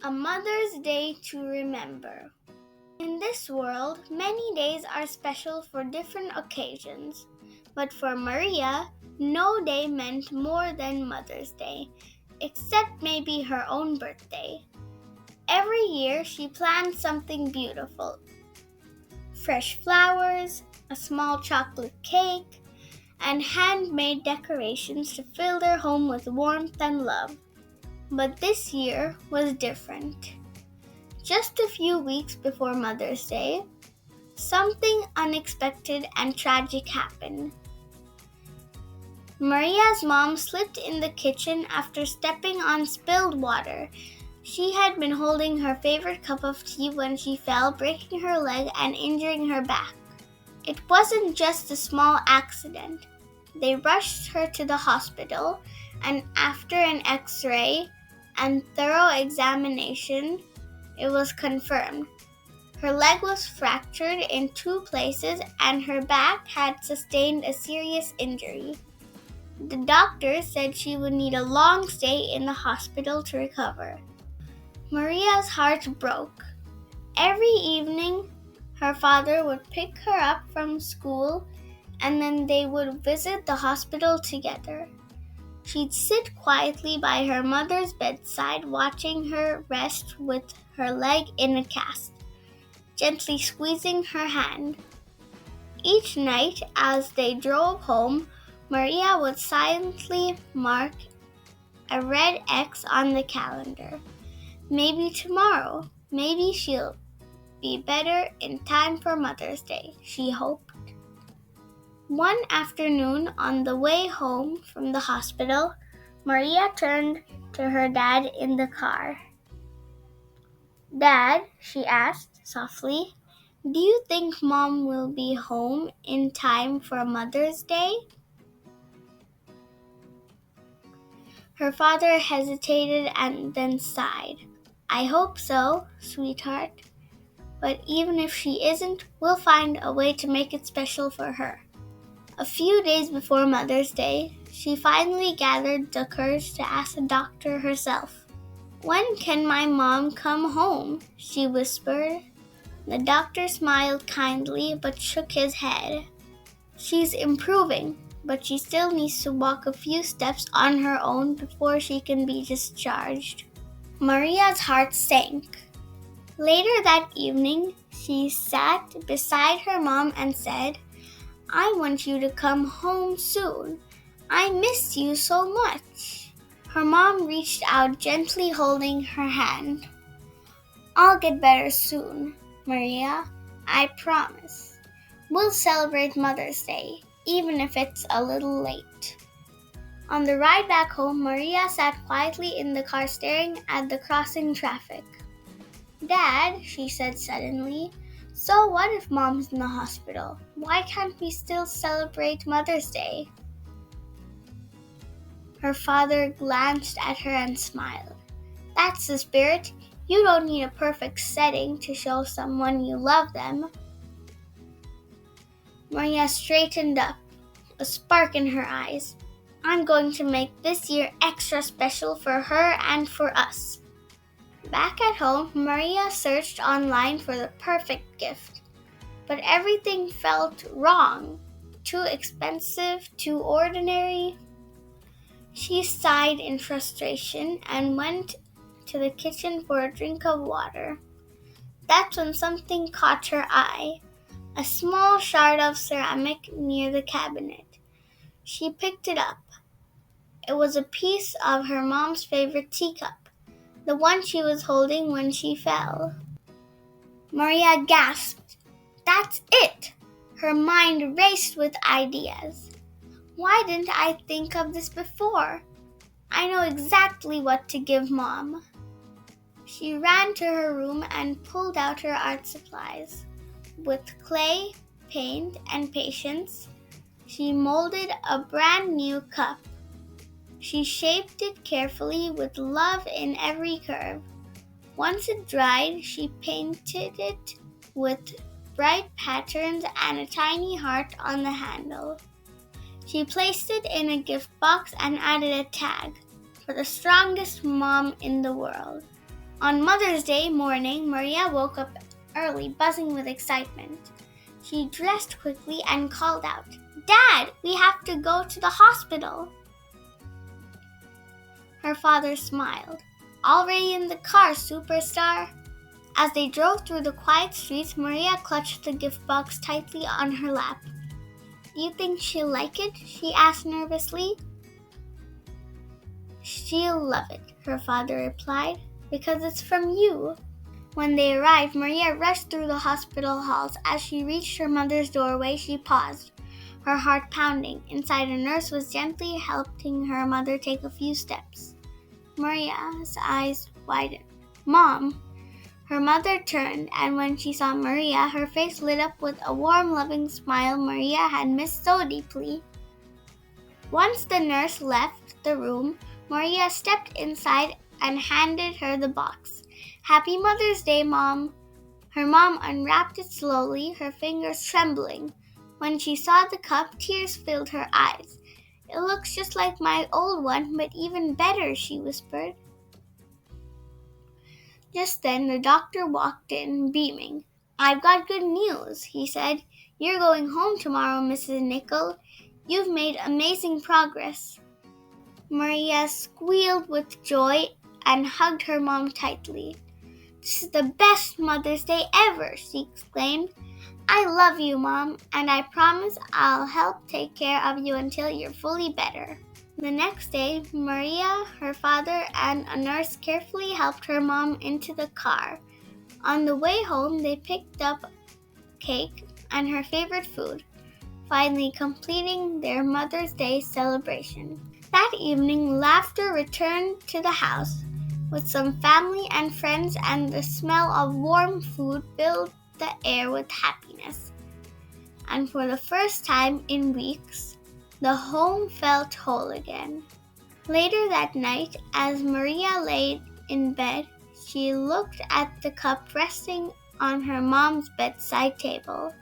A Mother's Day to Remember. In this world, many days are special for different occasions. But for Maria, no day meant more than Mother's Day, except maybe her own birthday. Every year, she plans something beautiful: fresh flowers, a small chocolate cake, and handmade decorations to fill their home with warmth and love. But this year was different. Just a few weeks before Mother's Day, something unexpected and tragic happened. Maria's mom slipped in the kitchen after stepping on spilled water. She had been holding her favorite cup of tea when she fell, breaking her leg and injuring her back. It wasn't just a small accident. They rushed her to the hospital, and after an x-ray and thorough examination, it was confirmed. Her leg was fractured in two places and her back had sustained a serious injury. The doctor said she would need a long stay in the hospital to recover. Maria's heart broke. Every evening, her father would pick her up from school and then they would visit the hospital together. She'd sit quietly by her mother's bedside, watching her rest with her leg in a cast, gently squeezing her hand. Each night, as they drove home, Maria would silently mark a red X on the calendar. Maybe tomorrow, maybe she'll be better in time for Mother's Day, she hoped. One afternoon, on the way home from the hospital, Maria turned to her dad in the car. "Dad," she asked softly, "do you think Mom will be home in time for Mother's Day?" Her father hesitated and then sighed. "I hope so, sweetheart. But even if she isn't, we'll find a way to make it special for her." A few days before Mother's Day, she finally gathered the courage to ask the doctor herself. "When can my mom come home?" she whispered. The doctor smiled kindly but shook his head. "She's improving, but she still needs to walk a few steps on her own before she can be discharged." Maria's heart sank. Later that evening, she sat beside her mom and said, "I want you to come home soon. I miss you so much." Her mom reached out, gently holding her hand. "I'll get better soon, Maria. I promise. We'll celebrate Mother's Day, even if it's a little late." On the ride back home, Maria sat quietly in the car staring at the crossing traffic. "Dad," she said suddenly, "so what if Mom's in the hospital? Why can't we still celebrate Mother's Day?" Her father glanced at her and smiled. "That's the spirit. You don't need a perfect setting to show someone you love them." Maria straightened up, a spark in her eyes. "I'm going to make this year extra special for her and for us." Back at home, Maria searched online for the perfect gift, but everything felt wrong. Too expensive, too ordinary. She sighed in frustration and went to the kitchen for a drink of water. That's when something caught her eye, a small shard of ceramic near the cabinet. She picked it up. It was a piece of her mom's favorite teacup, the one she was holding when she fell. Maria gasped. "That's it!" Her mind raced with ideas. "Why didn't I think of this before? I know exactly what to give Mom." She ran to her room and pulled out her art supplies. With clay, paint, and patience, she molded a brand new cup. She shaped it carefully with love in every curve. Once it dried, she painted it with bright patterns and a tiny heart on the handle. She placed it in a gift box and added a tag, "For the strongest mom in the world." On Mother's Day morning, Maria woke up early, buzzing with excitement. She dressed quickly and called out, "Dad, we have to go to the hospital." Her father smiled. "Already in the car, superstar." As they drove through the quiet streets, Maria clutched the gift box tightly on her lap. "Do you think she'll like it?" she asked nervously. "She'll love it," her father replied, "because it's from you." When they arrived, Maria rushed through the hospital halls. As she reached her mother's doorway, she paused, her heart pounding. Inside, a nurse was gently helping her mother take a few steps. Maria's eyes widened. "Mom!" Her mother turned, and when she saw Maria, her face lit up with a warm, loving smile Maria had missed so deeply. Once the nurse left the room, Maria stepped inside and handed her the box. "Happy Mother's Day, Mom." Her mom unwrapped it slowly, her fingers trembling. When she saw the cup, tears filled her eyes. "It looks just like my old one, but even better," she whispered. Just then, the doctor walked in, beaming. "I've got good news," he said. "You're going home tomorrow, Mrs. Nickel. You've made amazing progress." Maria squealed with joy and hugged her mom tightly. "This is the best Mother's Day ever," she exclaimed. "I love you, Mom, and I promise I'll help take care of you until you're fully better." The next day, Maria, her father, and a nurse carefully helped her mom into the car. On the way home, they picked up cake and her favorite food, finally completing their Mother's Day celebration. That evening, laughter returned to the house. With some family and friends, and the smell of warm food filled the air with happiness. And for the first time in weeks, the home felt whole again. Later that night, as Maria lay in bed, she looked at the cup resting on her mom's bedside table.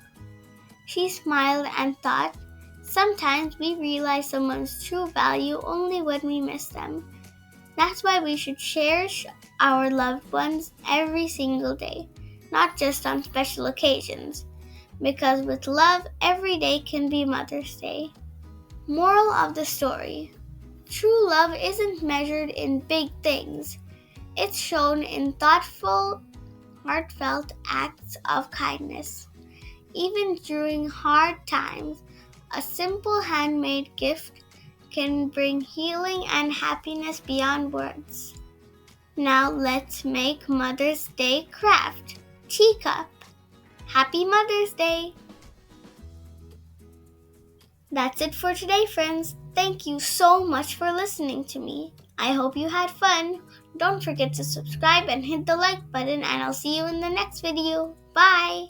She smiled and thought, sometimes we realize someone's true value only when we miss them. That's why we should cherish our loved ones every single day, not just on special occasions, because with love, every day can be Mother's Day. Moral of the story: true love isn't measured in big things. It's shown in thoughtful, heartfelt acts of kindness. Even during hard times, a simple handmade gift can bring healing and happiness beyond words. Now let's make Mother's Day craft. Teacup. Happy Mother's Day! That's it for today, friends. Thank you so much for listening to me. I hope you had fun. Don't forget to subscribe and hit the like button, and I'll see you in the next video. Bye!